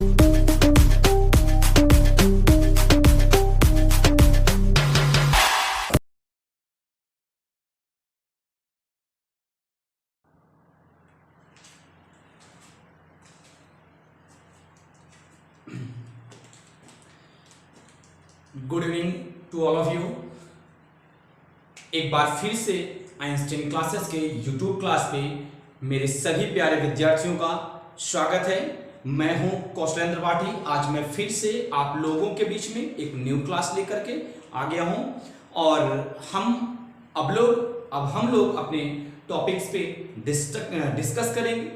Good evening to all of you. एक बार फिर से आइंस्टीन क्लासेस के यूट्यूब क्लास पे मेरे सभी प्यारे विद्यार्थियों का स्वागत है। मैं हूं कौशलेंद्र पाठी। आज मैं फिर से आप लोगों के बीच में एक न्यू क्लास लेकर के आ गया हूं और हम लोग अपने टॉपिक्स पे डिस्कस करेंगे,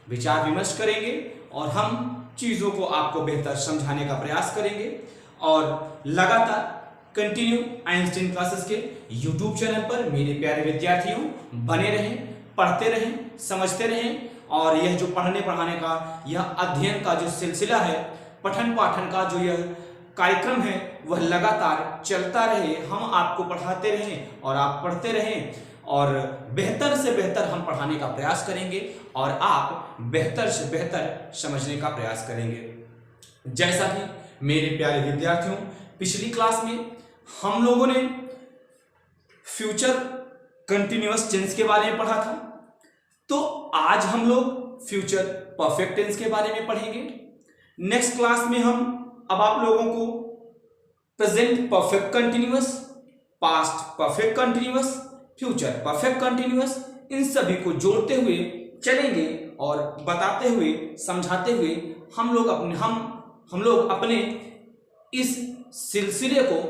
विचार विमर्श करेंगे और हम चीज़ों को आपको बेहतर समझाने का प्रयास करेंगे और लगातार कंटिन्यू आइंस्टीन क्लासेस के यूट्यूब चैनल पर मेरे प्यारे विद्यार्थियों बने रहें, पढ़ते रहें, समझते रहें और यह जो पढ़ने पढ़ाने का यह अध्ययन का जो सिलसिला है, पठन पाठन का जो यह कार्यक्रम है वह लगातार चलता रहे। हम आपको पढ़ाते रहें और आप पढ़ते रहें और बेहतर से बेहतर हम पढ़ाने का प्रयास करेंगे और आप बेहतर से बेहतर समझने का प्रयास करेंगे। जैसा कि मेरे प्यारे विद्यार्थियों, पिछली क्लास में हम लोगों ने फ्यूचर कंटिन्यूअस टेंस के बारे में पढ़ा था, तो आज हम लोग फ्यूचर परफेक्ट टेंस के बारे में पढ़ेंगे। नेक्स्ट क्लास में हम अब आप लोगों को present perfect continuous, past perfect continuous, future perfect continuous, इन सभी को जोड़ते हुए चलेंगे और बताते हुए, समझाते हुए हम लोग अपने इस सिलसिले को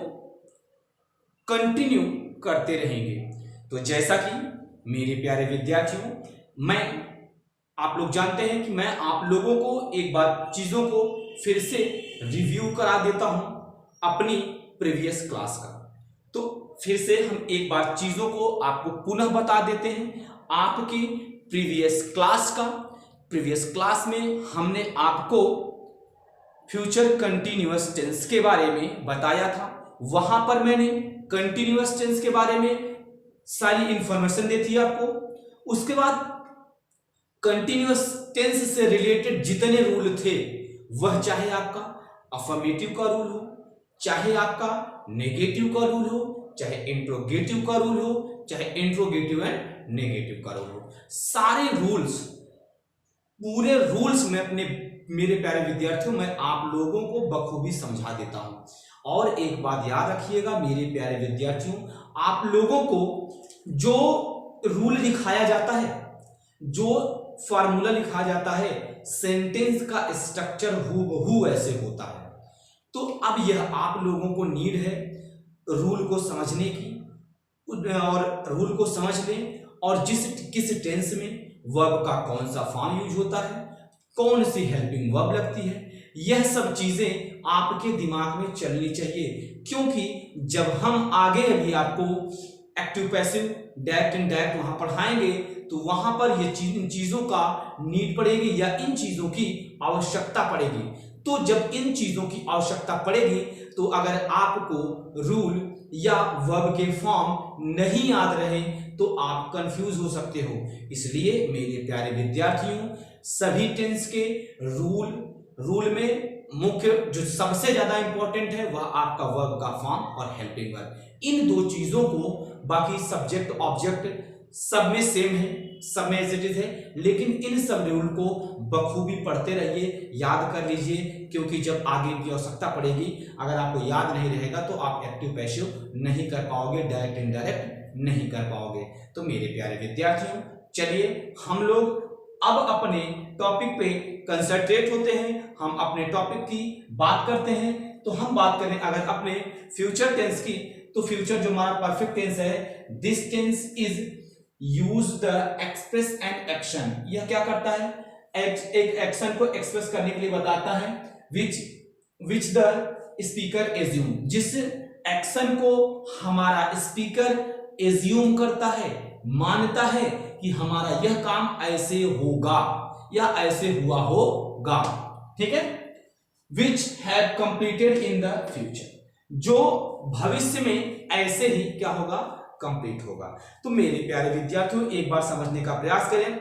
कंटिन्यू करते रहेंगे। तो जैसा कि मेरे प्यारे विद्यार्थियों, आप लोग जानते हैं कि मैं आप लोगों को एक बार चीज़ों को फिर से रिव्यू करा देता हूं अपनी प्रीवियस क्लास का। तो फिर से हम एक बार चीज़ों को आपको पुनः बता देते हैं आपकी प्रीवियस क्लास का। प्रीवियस क्लास में हमने आपको फ्यूचर कंटिन्यूअस टेंस के बारे में बताया था। वहां पर मैंने कंटिन्यूअस टेंस के बारे में सारी इंफॉर्मेशन दी थी आपको। उसके बाद कंटिन्यूअस टेंस से रिलेटेड जितने रूल थे, वह चाहे आपका अफर्मेटिव का रूल हो, चाहे आपका नेगेटिव का रूल हो, चाहे इंट्रोगेटिव का रूल हो, चाहे इंट्रोगेटिव एंड नेगेटिव का रूल हो, सारे रूल्स, पूरे रूल्स में मेरे प्यारे विद्यार्थियों मैं आप लोगों को बखूबी समझा देता हूं। और एक बात याद रखिएगा मेरे प्यारे विद्यार्थियों, आप लोगों को जो रूल लिखाया जाता है, जो फॉर्मूला लिखा जाता है, सेंटेंस का स्ट्रक्चर हूबहू ऐसे होता है। तो अब यह आप लोगों को नीड है रूल को समझने की, और रूल को समझ लें और किस टेंस में वर्ब का कौन सा फॉर्म यूज होता है, कौन सी हेल्पिंग वर्ब लगती है, यह सब चीजें आपके दिमाग में चलनी चाहिए। क्योंकि जब हम आगे अभी आपको एक्टिव पैसिव, डायरेक्ट इनडायरेक्ट वहां पढ़ाएंगे तो वहां पर इन चीजों का नीड पड़ेगी या इन चीजों की आवश्यकता पड़ेगी। तो जब इन चीजों की आवश्यकता पड़ेगी तो अगर आपको रूल या वर्ब के फॉर्म नहीं याद रहे तो आप कंफ्यूज हो सकते हो। इसलिए मेरे प्यारे विद्यार्थियों, सभी टेंस के रूल में मुख्य जो सबसे ज्यादा इंपॉर्टेंट है वह आपका वर्ब का फॉर्म और हेल्पिंग वर्ब। इन दो चीजों को, बाकी सब्जेक्ट ऑब्जेक्ट सब में सेम है, सब में एज इट इज है, लेकिन इन सब रूल को बखूबी पढ़ते रहिए, याद कर लीजिए, क्योंकि जब आगे की आवश्यकता पड़ेगी, अगर आपको याद नहीं रहेगा तो आप एक्टिव पैसिव नहीं कर पाओगे, डायरेक्ट इनडायरेक्ट नहीं कर पाओगे। तो मेरे प्यारे विद्यार्थियों, चलिए हम लोग अब अपने टॉपिक पे कंसंट्रेट होते हैं, हम अपने टॉपिक की बात करते हैं। तो हम बात करें अगर अपने फ्यूचर टेंस की, तो फ्यूचर जो हमारा परफेक्ट टेंस है, this tense is use the express and action. यह क्या करता है? एक एक्शन को एक्सप्रेस करने के लिए बताता है विच द स्पीकर एज्यूम, जिस एक्शन को हमारा स्पीकर एज्यूम करता है, मानता है कि हमारा यह काम ऐसे होगा या ऐसे हुआ होगा। ठीक है? Which have completed in the future, जो भविष्य में ऐसे ही क्या होगा? कंप्लीट होगा। तो मेरे प्यारे विद्यार्थियों, एक बार समझने का प्रयास करें।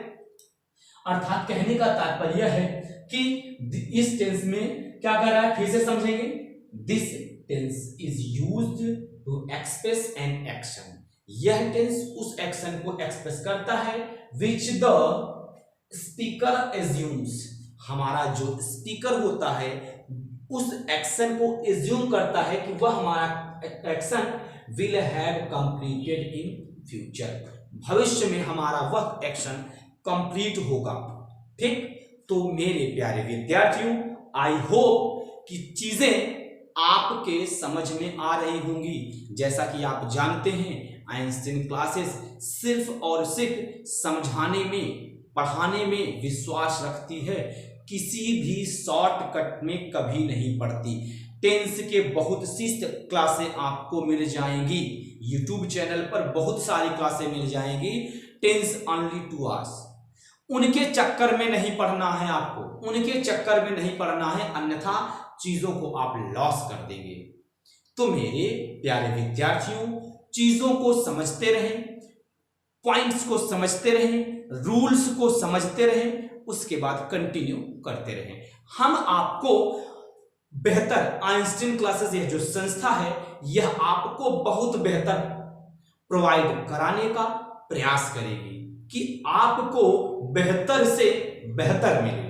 अर्थात कहने का तात्पर्य है कि इस टेंस में क्या कर रहा है, फिर से समझेंगे। This tense is used to express an action. यह टेंस उस एक्शन को एक्सप्रेस करता है विच द स्पीकर एज्यूम्स। हमारा जो स्पीकर होता है उस एक्शन को एज्यूम करता है कि वह हमारा action will have completed in future. भविष्य में हमारा वह एक्शन कंप्लीट होगा। ठीक, तो मेरे प्यारे विद्यार्थियों, आई होप कि चीजें आपके समझ में आ रही होंगी। जैसा कि आप जानते हैं, आइंस्टीन क्लासेस सिर्फ और सिर्फ समझाने में, पढ़ाने में विश्वास रखती है, किसी भी शॉर्टकट में कभी नहीं पढ़ती। टेंस के बहुत सी क्लासें आपको मिल जाएंगी, यूट्यूब चैनल पर बहुत सारी क्लासें मिल जाएंगी। टेंस ओनली 2 आवर्स, उनके चक्कर में नहीं पढ़ना है आपको, उनके चक्कर में नहीं पढ़ना है, अन्यथा चीजों को आप लॉस कर देंगे। तो मेरे प्यारे विद्यार्थियों, चीजों को समझते रहें, पॉइंट्स को समझते रहें, रूल्स को समझते रहें, उसके बाद कंटिन्यू करते रहें। हम आपको बेहतर, आइंस्टीन क्लासेस यह जो संस्था है, यह आपको बहुत बेहतर प्रोवाइड कराने का प्रयास करेगी कि आपको बेहतर से बेहतर मिले।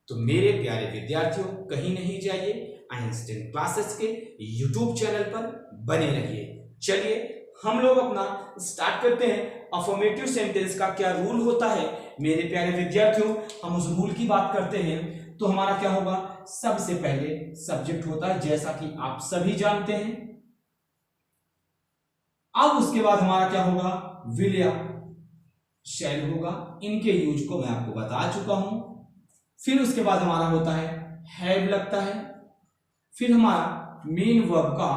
तो मेरे प्यारे विद्यार्थियों, कहीं नहीं जाइए, आइंस्टीन क्लासेस के यूट्यूब चैनल पर बने रहिए। चलिए हम लोग अपना स्टार्ट करते हैं। अफर्मेटिव सेंटेंस का क्या रूल होता है मेरे प्यारे विद्यार्थियों, हम उस रूल की बात करते हैं। तो हमारा क्या होगा, सबसे पहले सब्जेक्ट होता है, जैसा कि आप सभी जानते हैं। अब उसके बाद हमारा क्या होगा, विल या शैल होगा। इनके यूज को मैं आपको बता चुका हूं। फिर उसके बाद हमारा होता है हैव लगता है। फिर हमारा मेन वर्ब का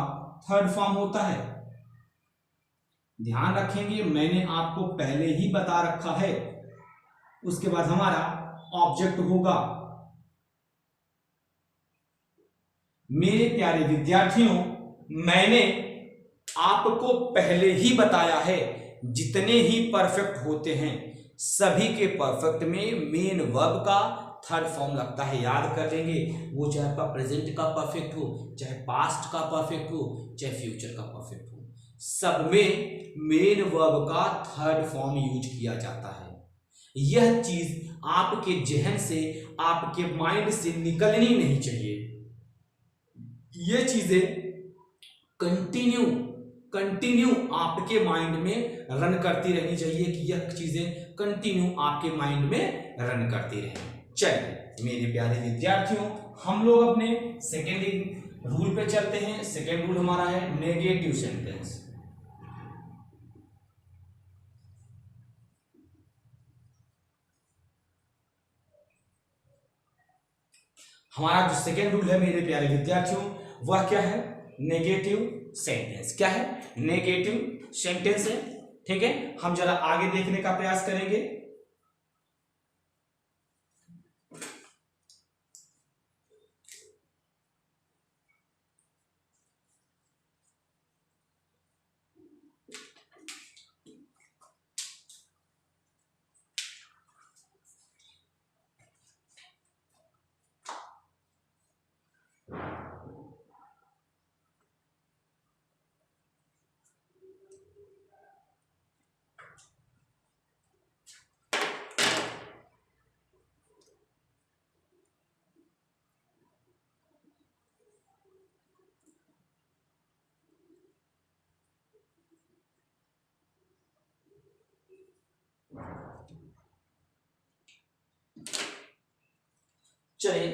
थर्ड फॉर्म होता है। ध्यान रखेंगे, मैंने आपको पहले ही बता रखा है। उसके बाद हमारा ऑब्जेक्ट होगा। मेरे प्यारे विद्यार्थियों, मैंने आपको पहले ही बताया है, जितने ही परफेक्ट होते हैं सभी के परफेक्ट में मेन वर्ब का थर्ड फॉर्म लगता है। याद कर लेंगे, वो चाहे आपका प्रेजेंट का परफेक्ट हो, चाहे पास्ट का परफेक्ट हो, चाहे फ्यूचर का परफेक्ट हो, सब में मेन वर्ब का थर्ड फॉर्म यूज किया जाता है। यह चीज आपके जहन से, आपके माइंड से निकलनी नहीं चाहिए। ये चीजें कंटिन्यू आपके माइंड में रन करती रहनी चाहिए, कि यह चीजें कंटिन्यू आपके माइंड में रन करती रहे। चलिए मेरे प्यारे विद्यार्थियों, हम लोग अपने सेकेंड रूल पे चलते हैं। सेकेंड रूल हमारा है नेगेटिव सेंटेंस। हमारा जो सेकेंड रूल है मेरे प्यारे विद्यार्थियों, वह क्या है, नेगेटिव सेंटेंस। क्या है, नेगेटिव सेंटेंस है। ठीक है, हम जरा आगे देखने का प्रयास करेंगे। चलिए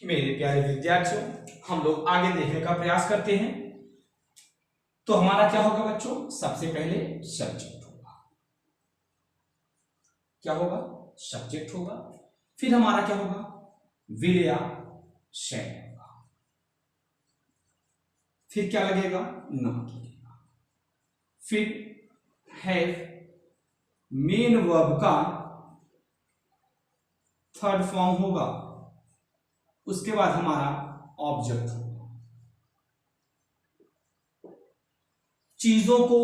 मेरे प्यारे विद्यार्थियों, हम लोग आगे देखने का प्रयास करते हैं। तो हमारा क्या होगा बच्चों, सबसे पहले सब्जेक्ट होगा। क्या होगा, सब्जेक्ट होगा। फिर हमारा क्या होगा, विल या शैल होगा। फिर क्या लगेगा, नॉट लगेगा। फिर हैव मेन वर्ब का थर्ड फॉर्म होगा। उसके बाद हमारा ऑब्जेक्ट होगा। चीजों को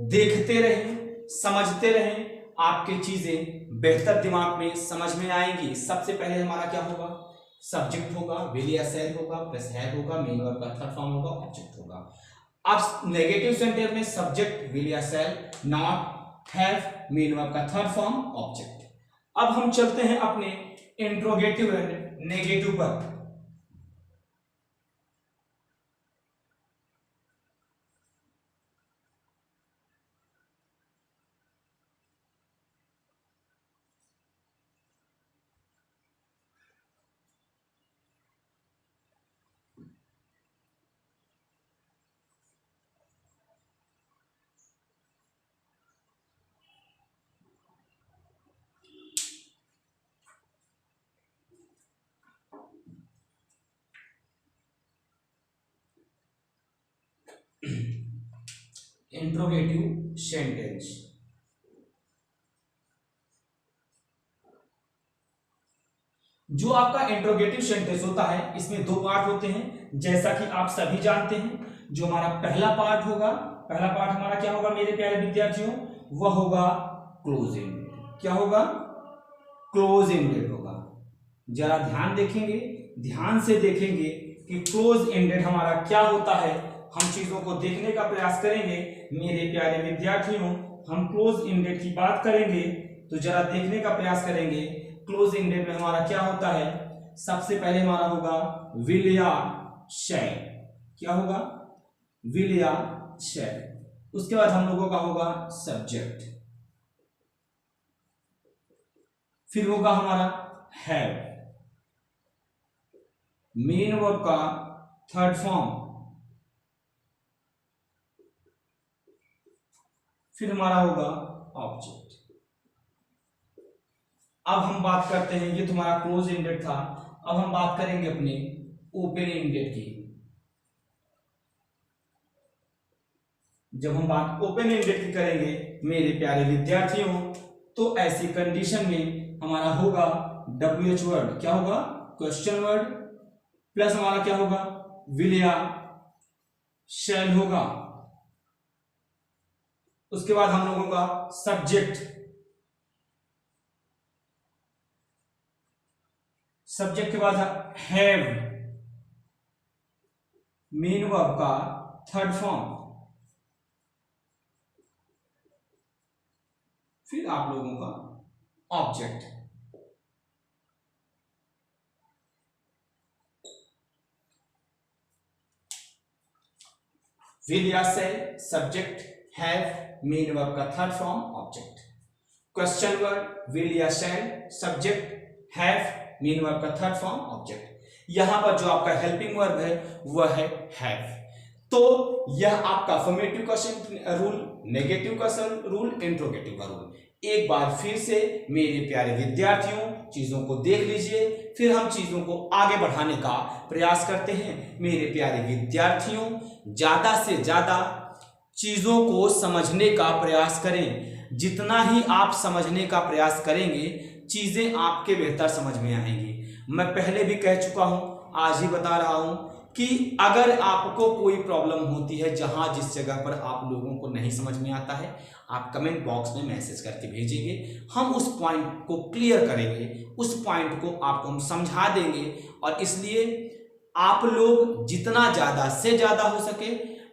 देखते रहें, समझते रहें, आपके चीजें बेहतर दिमाग में समझ में आएंगी। सबसे पहले हमारा क्या होगा, सब्जेक्ट होगा, विल या शैल होगा, प्लस हैव होगा, मेन वर्ब का थर्ड फॉर्म होगा, ऑब्जेक्ट होगा। अब नेगेटिव सेंटेंस में सब्जेक्ट विल या शैल, नॉट, हैव, मेन वर्ब का थर्ड फॉर्म, ऑब्जेक्ट। अब हम चलते हैं अपने इंट्रोगेटिव एंड नेगेटिव पर। इंट्रोगेटिव सेंटेंस, जो आपका इंट्रोगेटिव सेंटेंस होता है इसमें दो पार्ट होते हैं, जैसा कि आप सभी जानते हैं। जो हमारा पहला पार्ट होगा, पहला पार्ट हमारा क्या होगा मेरे प्यारे विद्यार्थियों, वह होगा क्लोज एंडेड। क्या होगा, क्लोज एंडेड होगा। जरा ध्यान देखेंगे, ध्यान से देखेंगे कि क्लोज एंडेड हमारा क्या होता है। हम चीजों को देखने का प्रयास करेंगे मेरे प्यारे विद्यार्थियों। हम क्लोज एंडेड की बात करेंगे तो जरा देखने का प्रयास करेंगे क्लोज एंडेड में हमारा क्या होता है। सबसे पहले हमारा होगा विल या शैल। क्या होगा, विल या शैल। उसके बाद हम लोगों का होगा सब्जेक्ट, फिर होगा हमारा हैव, मेन वर्ब का थर्ड फॉर्म, फिर हमारा होगा ऑब्जेक्ट। अब हम बात करते हैं, ये तुम्हारा क्लोज एंडेड था। अब हम बात करेंगे अपने ओपन एंडेड की। जब हम बात ओपन एंडेड की करेंगे मेरे प्यारे विद्यार्थियों, तो ऐसी कंडीशन में हमारा होगा WH वर्ड। क्या होगा, क्वेश्चन वर्ड, प्लस हमारा क्या होगा विल या शैल होगा। उसके बाद हम लोगों का सब्जेक्ट, सब्जेक्ट के बाद हैव, मेन वर्ब का थर्ड फॉर्म, फिर आप लोगों का ऑब्जेक्ट। विल या shall, subject, have, main verb का third form, object. Question word will या shall, subject, have, main verb का थर्ड फॉर्म, ऑब्जेक्ट। यहां पर जो आपका हेल्पिंग वर्ब है वह है हैव। तो यह आपका अफर्मेटिव का रूल, नेगेटिव का रूल, इंट्रोगेटिव का रूल। एक बार फिर से मेरे प्यारे विद्यार्थियों चीजों को देख लीजिए, फिर हम चीजों को आगे बढ़ाने का प्रयास करते हैं। मेरे प्यारे विद्यार्थियों ज्यादा से ज्यादा चीजों को समझने का प्रयास करें। जितना ही आप समझने का प्रयास करेंगे चीजें आपके बेहतर समझ में आएंगी। मैं पहले भी कह चुका हूं, आज ही बता रहा हूं कि अगर आपको कोई प्रॉब्लम होती है, जहां जिस जगह पर आप लोगों को नहीं समझ में आता है, आप कमेंट बॉक्स में मैसेज करके भेजेंगे। हम उस पॉइंट को क्लियर करेंगे, उस पॉइंट को आपको हम समझा देंगे। और इसलिए आप लोग जितना ज़्यादा से ज़्यादा हो सके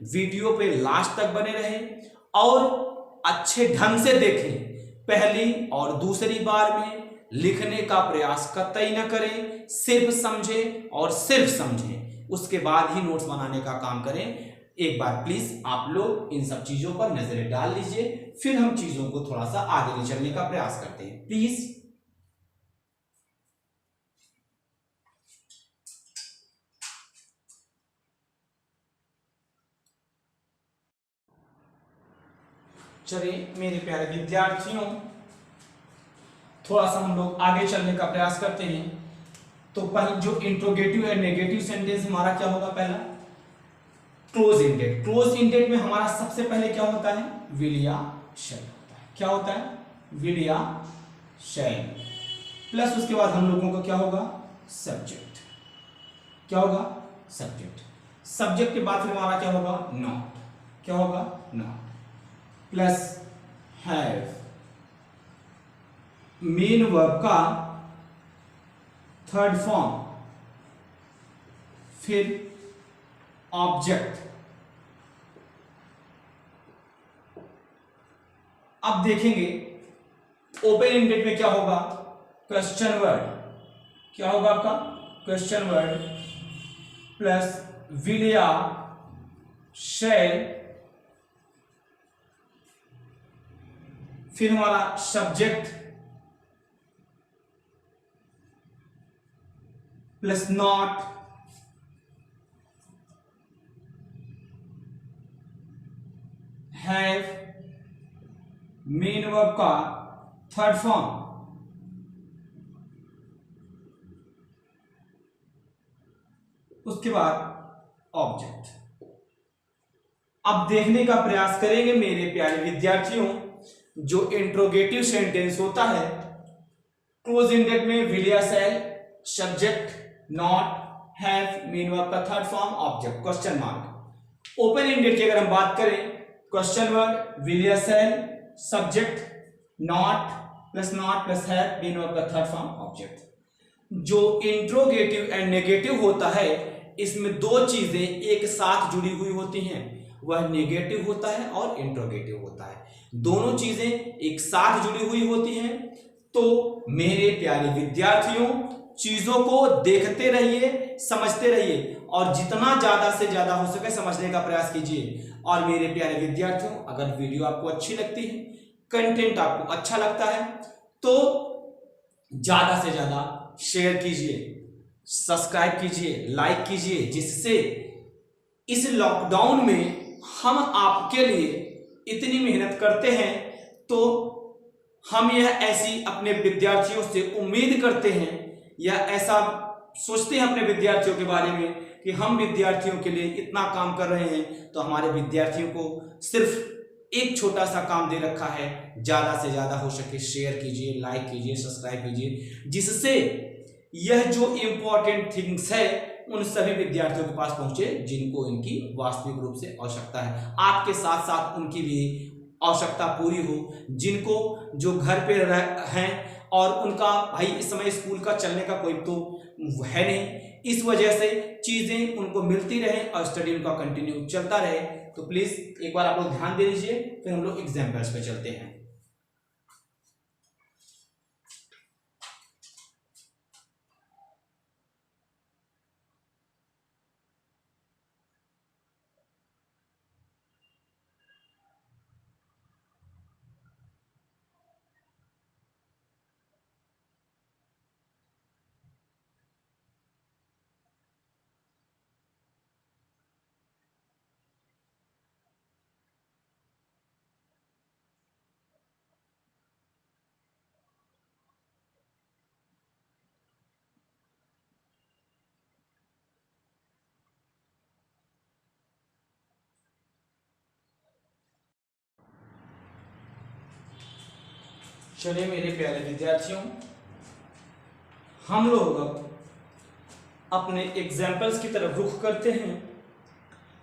वीडियो पे लास्ट तक बने रहें और अच्छे ढंग से देखें। पहली और दूसरी बार में लिखने का प्रयास कतई न करें, सिर्फ समझें और सिर्फ समझें, उसके बाद ही नोट्स बनाने का काम करें। एक बार प्लीज आप लोग इन सब चीजों पर नजरें डाल लीजिए, फिर हम चीजों को थोड़ा सा आगे ले चलने का प्रयास करते हैं प्लीज। चलिए मेरे प्यारे विद्यार्थियों, थोड़ा सा हम लोग आगे चलने का प्रयास करते हैं। तो पहले जो इंट्रोगेटिव है नेगेटिव सेंटेंस हमारा क्या होगा, पहला क्लोज इंडेड। क्लोज इंडेड में हमारा सबसे पहले क्या होता है, विल या शैल होता है। क्या होता है, विल या शैल, प्लस उसके बाद हम लोगों का क्या होगा, सब्जेक्ट। क्या होगा, सब्जेक्ट। सब्जेक्ट के बाद फिर हमारा क्या होगा, नॉट। क्या होगा, not, plus have, main verb का थर्ड फॉर्म, फिर ऑब्जेक्ट। अब देखेंगे ओपन एंडेड में क्या होगा, क्वेश्चन वर्ड। क्या होगा आपका, क्वेश्चन वर्ड प्लस विल या शैल, फिर हमारा subject plus not, have, main verb का थर्ड फॉर्म, उसके बाद ऑब्जेक्ट। अब देखने का प्रयास करेंगे मेरे प्यारे विद्यार्थियों, जो इंट्रोगेटिव सेंटेंस होता है क्लोज इंडेड में विल या shall, subject, not, have, main verb का third form, object, question mark. Open ended की अगर हम बात करें, क्वेश्चन वर्ड, विल या shall, subject, not plus have, main verb का थर्ड फॉर्म, ऑब्जेक्ट। जो इंट्रोगेटिव एंड नेगेटिव होता है, इसमें दो चीजें एक साथ जुड़ी हुई होती हैं, वह नेगेटिव होता है और इंट्रोगेटिव होता है। दोनों चीजें एक साथ जुड़ी हुई होती हैं। तो मेरे प्यारे विद्यार्थियों, चीजों को देखते रहिए, समझते रहिए और जितना ज्यादा से ज्यादा हो सके समझने का प्रयास कीजिए। और मेरे प्यारे विद्यार्थियों, अगर वीडियो आपको अच्छी लगती है, कंटेंट आपको अच्छा लगता है, तो ज्यादा से ज्यादा शेयर कीजिए, सब्सक्राइब कीजिए, लाइक कीजिए, जिससे इस लॉकडाउन में हम आपके लिए इतनी मेहनत करते हैं, तो हम यह ऐसी अपने विद्यार्थियों से उम्मीद करते हैं या ऐसा सोचते हैं अपने विद्यार्थियों के बारे में कि हम विद्यार्थियों के लिए इतना काम कर रहे हैं, तो हमारे विद्यार्थियों को सिर्फ एक छोटा सा काम दे रखा है, ज्यादा से ज्यादा हो सके शेयर कीजिए, लाइक कीजिए, सब्सक्राइब कीजिए, जिससे यह जो इंपॉर्टेंट थिंग्स है उन सभी विद्यार्थियों के पास पहुंचे जिनको इनकी वास्तविक रूप से आवश्यकता है। आपके साथ साथ उनकी भी आवश्यकता पूरी हो, जिनको जो घर पे हैं और उनका भाई इस समय स्कूल का चलने का कोई तो है नहीं, इस वजह से चीजें उनको मिलती रहे और स्टडी उनका कंटिन्यू चलता रहे। तो प्लीज एक बार आप लोग ध्यान दे लीजिए, फिर हम लोग एग्जाम्पल्स पे चलते हैं। चलिए मेरे प्यारे विद्यार्थियों, हम लोग अब अपने एग्जाम्पल्स की तरफ रुख करते हैं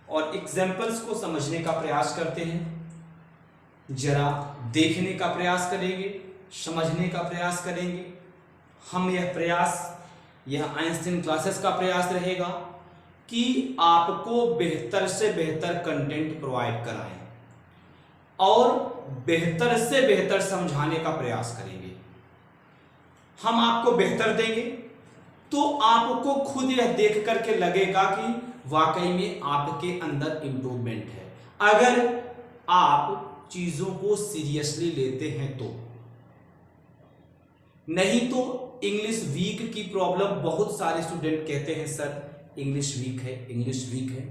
और एग्जाम्पल्स को समझने का प्रयास करते हैं। जरा देखने का प्रयास करेंगे, समझने का प्रयास करेंगे। हम यह प्रयास, यह आइंस्टीन क्लासेस का प्रयास रहेगा कि आपको बेहतर से बेहतर कंटेंट प्रोवाइड कराएं और बेहतर से बेहतर समझाने का प्रयास करेंगे। हम आपको बेहतर देंगे तो आपको खुद यह देख करके लगेगा कि वाकई में आपके अंदर इंप्रूवमेंट है, अगर आप चीजों को सीरियसली लेते हैं तो। नहीं तो इंग्लिश वीक की प्रॉब्लम बहुत सारे स्टूडेंट कहते हैं सर इंग्लिश वीक है, इंग्लिश वीक है।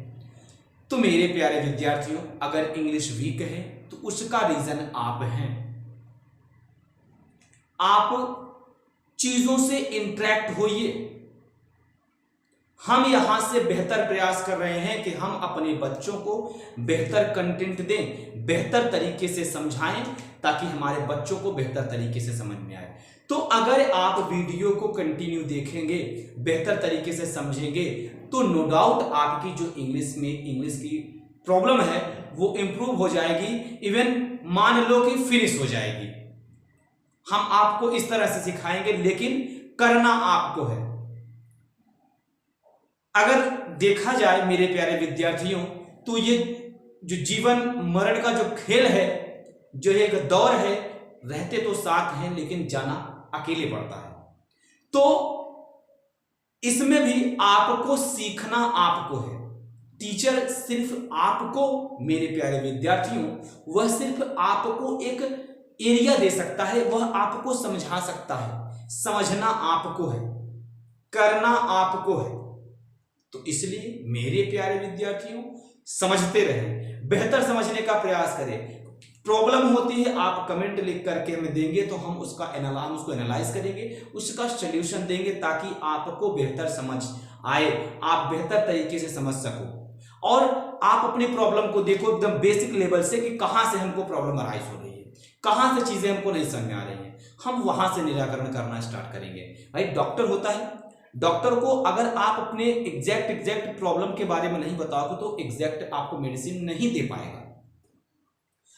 तो मेरे प्यारे विद्यार्थियों, अगर इंग्लिश वीक है तो उसका रीजन आप हैं। आप चीजों से इंटरेक्ट होइए। हम यहां से बेहतर प्रयास कर रहे हैं कि हम अपने बच्चों को बेहतर कंटेंट दें, बेहतर तरीके से समझाएं, ताकि हमारे बच्चों को बेहतर तरीके से समझ में आए। तो अगर आप वीडियो को कंटिन्यू देखेंगे, बेहतर तरीके से समझेंगे, तो नो डाउट आपकी जो इंग्लिश की प्रॉब्लम है वो इंप्रूव हो जाएगी, इवन मान लो कि फिनिश हो जाएगी। हम आपको इस तरह से सिखाएंगे, लेकिन करना आपको है। अगर देखा जाए मेरे प्यारे विद्यार्थियों, तो ये जो जीवन मरण का जो खेल है, जो एक दौर है, रहते तो साथ हैं लेकिन जाना अकेले पड़ता है। तो इसमें भी आपको सीखना आपको है। टीचर सिर्फ आपको, मेरे प्यारे विद्यार्थियों, वह सिर्फ आपको एक एरिया दे सकता है, वह आपको समझा सकता है। समझना आपको है, करना आपको है। तो इसलिए मेरे प्यारे विद्यार्थियों, समझते रहें, बेहतर समझने का प्रयास करें। प्रॉब्लम होती है, आप कमेंट लिख करके हमें देंगे तो हम उसको एनालाइज करेंगे, उसका सॉल्यूशन देंगे, ताकि आपको बेहतर समझ आए, आप बेहतर तरीके से समझ सको और आप अपनी प्रॉब्लम को देखो एकदम बेसिक लेवल से कि कहां से हमको प्रॉब्लम अराइज हो रही है, कहां से चीजें हमको नहीं समझ में आ रही हैं, हम वहां से निराकरण करना स्टार्ट करेंगे। भाई डॉक्टर होता है, डॉक्टर को अगर आप अपने एग्जैक्ट प्रॉब्लम के बारे में नहीं बताओगे तो एग्जैक्ट आपको मेडिसिन नहीं दे पाएगा।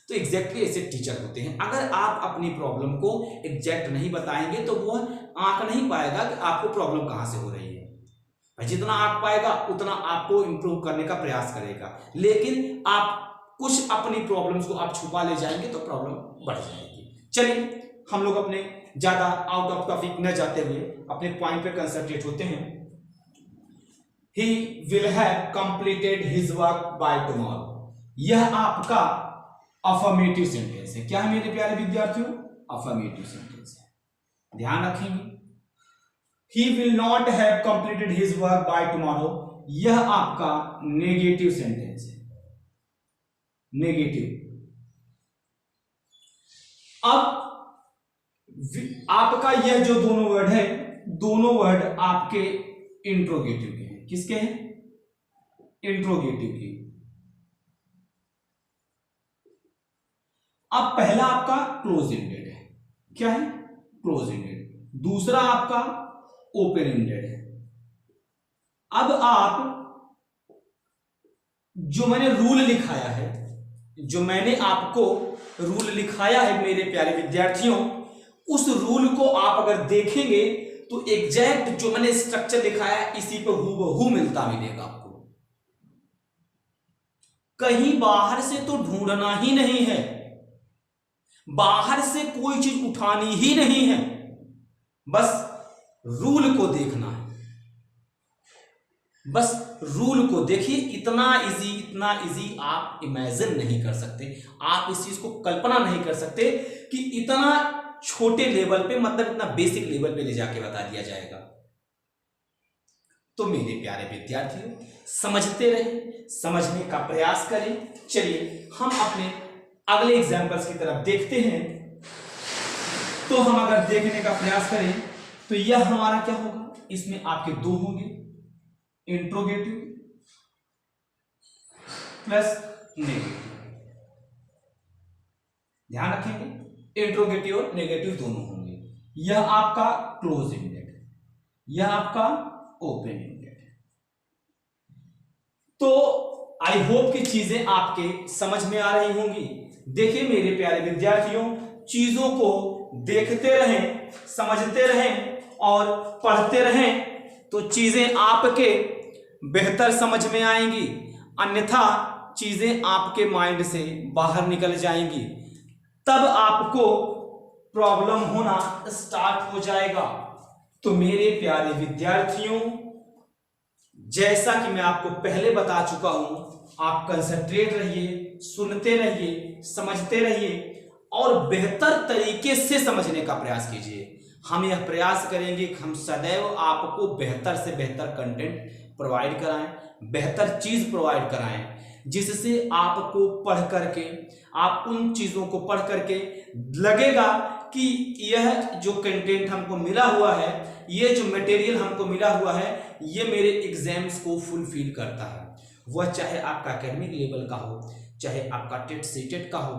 तो एग्जैक्टली ऐसे टीचर होते हैं। अगर आप अपनी प्रॉब्लम को एग्जैक्ट नहीं बताएंगे तो वो आंक नहीं पाएगा कि आपको प्रॉब्लम कहां से हो रही है। जितना आंक पाएगा उतना आपको इंप्रूव करने का प्रयास करेगा, लेकिन आप कुछ अपनी प्रॉब्लम्स को आप छुपा ले जाएंगे तो प्रॉब्लम बढ़ जाएगी। चलिए हम लोग अपने ज्यादा आउट ऑफ टॉपिक न जाते हुए अपने पॉइंट पे कंसंट्रेट होते हैं। He will have completed his work by tomorrow. यह आपका अफर्मेटिव सेंटेंस है। क्या है मेरे प्यारे विद्यार्थियों? अफर्मेटिव सेंटेंस है, ध्यान रखेंगे। He will not have completed his work by tomorrow, यह आपका नेगेटिव सेंटेंस है, नेगेटिव। अब आपका यह जो दोनों वर्ड है, दोनों वर्ड आपके इंट्रोगेटिव के हैं। किसके हैं? इंट्रोगेटिव के। अब पहला आपका क्लोज एंडेड है। क्या है? Close ended. दूसरा आपका ओपन एंडेड है। अब आप जो मैंने रूल लिखाया है, जो मैंने आपको रूल लिखाया है मेरे प्यारे विद्यार्थियों, उस रूल को आप अगर देखेंगे तो एग्जैक्ट जो मैंने स्ट्रक्चर लिखाया है इसी पे हूबहू मिलता मिलेगा आपको। कहीं बाहर से तो ढूंढना ही नहीं है, बाहर से कोई चीज उठानी ही नहीं है, बस रूल को देखना है। बस रूल को देखिए, इतना इजी आप इमेजिन नहीं कर सकते, आप इस चीज को कल्पना नहीं कर सकते कि इतना छोटे लेवल पे, मतलब इतना बेसिक लेवल पे ले जाके बता दिया जाएगा। तो मेरे प्यारे विद्यार्थियों, समझते रहिए, समझने का प्रयास करें। चलिए हम अपने अगले एग्जाम्पल्स की तरफ देखते हैं। तो हम अगर देखने का प्रयास करें तो यह हमारा क्या होगा? इसमें आपके दो होंगे, इंट्रोगेटिव प्लस नेगेटिव। ध्यान रखेंगे, इंट्रोगेटिव और नेगेटिव दोनों होंगे। यह आपका क्लोज एंडेड, यह आपका ओपन एंडेड। तो आई होप कि चीजें आपके समझ में आ रही होंगी। देखिए मेरे प्यारे विद्यार्थियों, चीजों को देखते रहें, समझते रहें और पढ़ते रहें तो चीजें आपके बेहतर समझ में आएंगी, अन्यथा चीजें आपके माइंड से बाहर निकल जाएंगी, तब आपको प्रॉब्लम होना स्टार्ट हो जाएगा। तो मेरे प्यारे विद्यार्थियों, जैसा कि मैं आपको पहले बता चुका हूं, आप कंसंट्रेट रहिए, सुनते रहिए, समझते रहिए और बेहतर तरीके से समझने का प्रयास कीजिए। हम यह प्रयास करेंगे कि हम सदैव आपको बेहतर से बेहतर कंटेंट प्रोवाइड कराएं, बेहतर चीज प्रोवाइड कराएं, जिससे आपको पढ़ करके, आप उन चीजों को पढ़ करके लगेगा कि यह जो कंटेंट हमको मिला हुआ है, ये जो मटेरियल हमको मिला हुआ है, ये मेरे एग्जाम्स को फुलफिल करता है। वह चाहे आपका एकेडमिक लेवल का हो, चाहे आपका टेट सीटेट का हो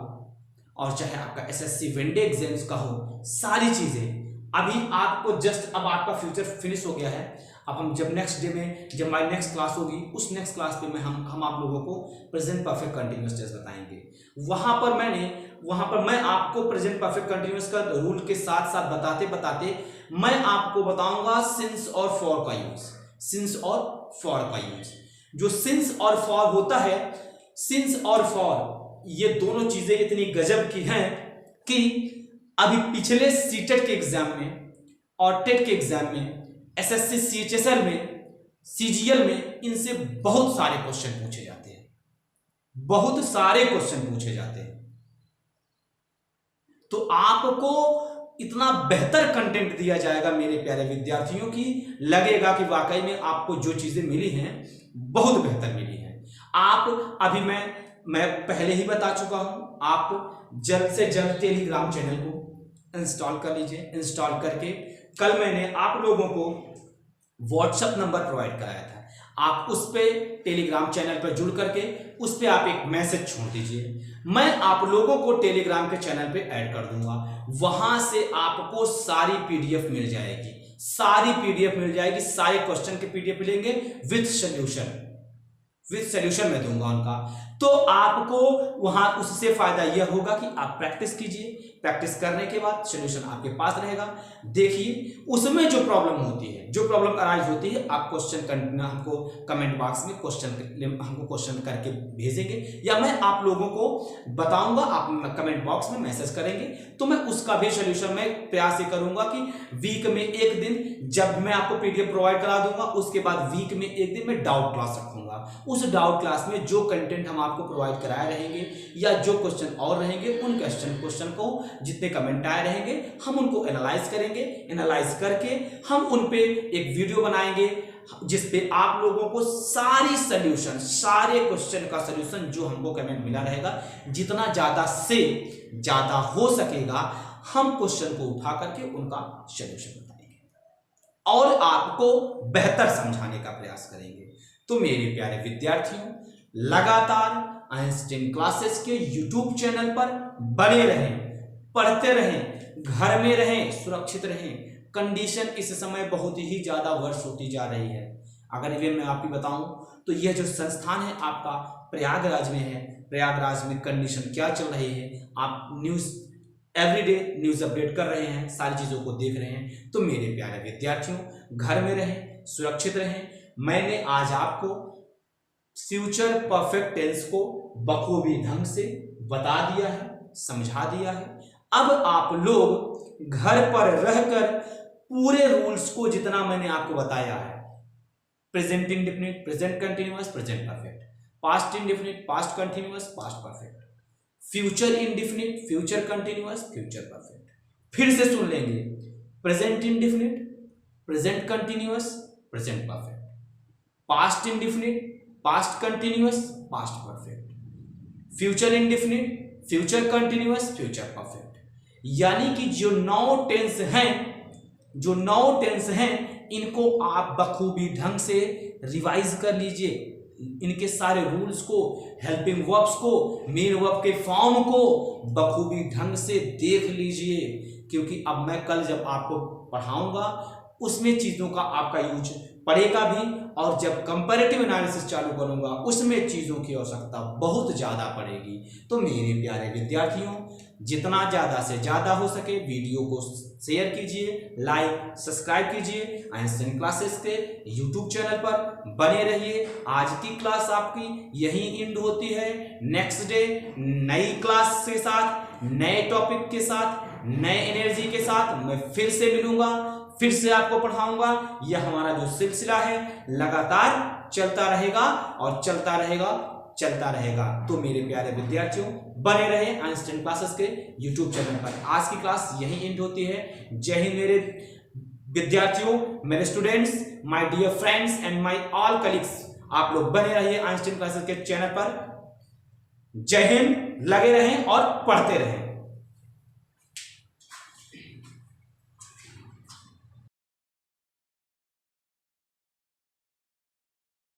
और चाहे आपका एसएससी वनडे एग्जाम्स का हो, सारी चीजें। अभी आपको जस्ट, अब आपका फ्यूचर फिनिश हो गया है, अब हम जब नेक्स्ट डे में जब हमारी नेक्स्ट क्लास होगी, उस नेक्स्ट क्लास पे में हम आप लोगों को प्रेजेंट परफेक्ट कंटिन्यूअस टेंस बताएंगे। वहां पर मैं आपको प्रेजेंट परफेक्ट कंटिन्यूअस का रूल के साथ साथ बताते बताते मैं आपको बताऊंगा सिंस और फॉर का यूज। सिंस और फॉर का यूज, जो सिंस और फॉर होता है, सिंस और फॉर ये दोनों चीजें इतनी गजब की हैं कि अभी पिछले सीटेट के एग्जाम में और टेट के एग्जाम में, एसएससी सीएचएसएल में, सीजीएल में इनसे बहुत सारे क्वेश्चन पूछे जाते हैं, बहुत सारे क्वेश्चन पूछे जाते हैं। तो आपको इतना बेहतर कंटेंट दिया जाएगा मेरे प्यारे विद्यार्थियों की लगेगा कि वाकई में आपको जो चीजें मिली हैं बहुत बेहतर मिली हैं। आप अभी मैं पहले ही बता चुका हूं, आप जल्द से जल्द टेलीग्राम चैनल को इंस्टॉल कर लीजिए। इंस्टॉल करके कल मैंने आप लोगों को व्हाट्सएप नंबर प्रोवाइड कराया था, आप उस पे टेलीग्राम चैनल पर जुड़ करके उस पे आप एक मैसेज छोड़ दीजिए, मैं आप लोगों को टेलीग्राम के चैनल पे ऐड कर दूंगा। वहां से आपको सारी पीडीएफ मिल जाएगी, सारी पीडीएफ मिल जाएगी, सारे क्वेश्चन के पीडीएफ मिलेंगे विद सॉल्यूशन मैं दूंगा उनका। तो आपको वहां उससे फायदा यह होगा कि आप प्रैक्टिस कीजिए, प्रैक्टिस करने के बाद सॉल्यूशन आपके पास रहेगा। देखिए उसमें जो प्रॉब्लम होती है, जो प्रॉब्लम अराइज होती है, आप क्वेश्चन हमको कमेंट बॉक्स में हमको क्वेश्चन करके भेजेंगे या मैं आप लोगों को बताऊंगा, आप कमेंट बॉक्स में मैसेज करेंगे तो मैं उसका भी सॉल्यूशन मैं प्रयास ये करूंगा कि वीक में एक दिन जब मैं आपको पीडीएफ प्रोवाइड करा दूंगा, उसके बाद वीक में एक दिन मैं डाउट क्लास रखूंगा। उस डाउट क्लास में जो कंटेंट हम आपको प्रोवाइड कराए रहेंगे या जो क्वेश्चन और रहेंगे, उन क्वेश्चन को जितने कमेंट आए रहेंगे हम उनको एनालाइज करेंगे, एनालाइज करके हम उन पे एक वीडियो बनाएंगे जिसपे आप लोगों को सारी सॉल्यूशन, सारे क्वेश्चन का सॉल्यूशन जो हमको कमेंट मिला रहेगा, जितना ज्यादा से ज्यादा हो सकेगा हम क्वेश्चन को उठा करके उनका सॉल्यूशन बताएंगे और आपको बेहतर समझाने का प्रयास करेंगे। तो मेरे प्यारे विद्यार्थियों, लगातार आइंस्टाइन क्लासेस के यूट्यूब चैनल पर बने रहें, पढ़ते रहें, घर में रहें, सुरक्षित रहें। कंडीशन इस समय बहुत ही ज्यादा वर्ष होती जा रही है। अगर ये मैं आपको बताऊं तो यह जो संस्थान है आपका प्रयागराज में है, प्रयागराज में कंडीशन क्या चल रही है, आप न्यूज एवरीडे न्यूज अपडेट कर रहे हैं, सारी चीजों को देख रहे हैं। तो मेरे प्यारे विद्यार्थियों, घर में रहें, सुरक्षित रहें। मैंने आज आपको फ्यूचर परफेक्ट टेंस को बखूबी ढंग से बता दिया है, समझा दिया है। अब आप लोग घर पर रहकर पूरे रूल्स को जितना मैंने आपको बताया है, present indefinite, present continuous, present perfect, past indefinite, past continuous, past perfect, future indefinite, future continuous, future perfect, फिर से सुन लेंगे, present indefinite, present continuous, present perfect, past indefinite, past continuous, past perfect, future indefinite, future continuous, future perfect. यानी कि जो 9 tense हैं इनको आप बखूबी ढंग से रिवाइज कर लीजिए। इनके सारे रूल्स को, हेल्पिंग वर्ब्स को, मेन वर्ब के फॉर्म को बखूबी ढंग से देख लीजिए, क्योंकि अब मैं कल जब आपको पढ़ाऊंगा उसमें चीजों का आपका यूज पड़ेगा भी, और जब कंपैरेटिव एनालिसिस चालू करूंगा उसमें चीजों की आवश्यकता बहुत ज्यादा पड़ेगी। तो मेरे प्यारे विद्यार्थियों, जितना ज्यादा से ज्यादा हो सके वीडियो को शेयर कीजिए, लाइक सब्सक्राइब कीजिए। आइंस्टाइन क्लासेस के यूट्यूब चैनल पर बने रहिए। आज की क्लास आपकी यहीं एंड होती है। नेक्स्ट डे नई क्लास के साथ, नए टॉपिक के साथ, नए एनर्जी के साथ मैं फिर से मिलूंगा, फिर से आपको पढ़ाऊंगा। यह हमारा जो सिलसिला है लगातार चलता रहेगा और चलता रहेगा। तो मेरे प्यारे विद्यार्थियों, बने रहे आइंस्टाइन क्लासेस के यूट्यूब चैनल पर। आज की क्लास यहीं एंड होती है। जय हिंद मेरे विद्यार्थियों, मेरे students, my dear friends and my all colleagues. आप लोग बने रहिए आइंस्टाइन क्लासेस के चैनल पर। जय हिंद, लगे रहें और पढ़ते रहें।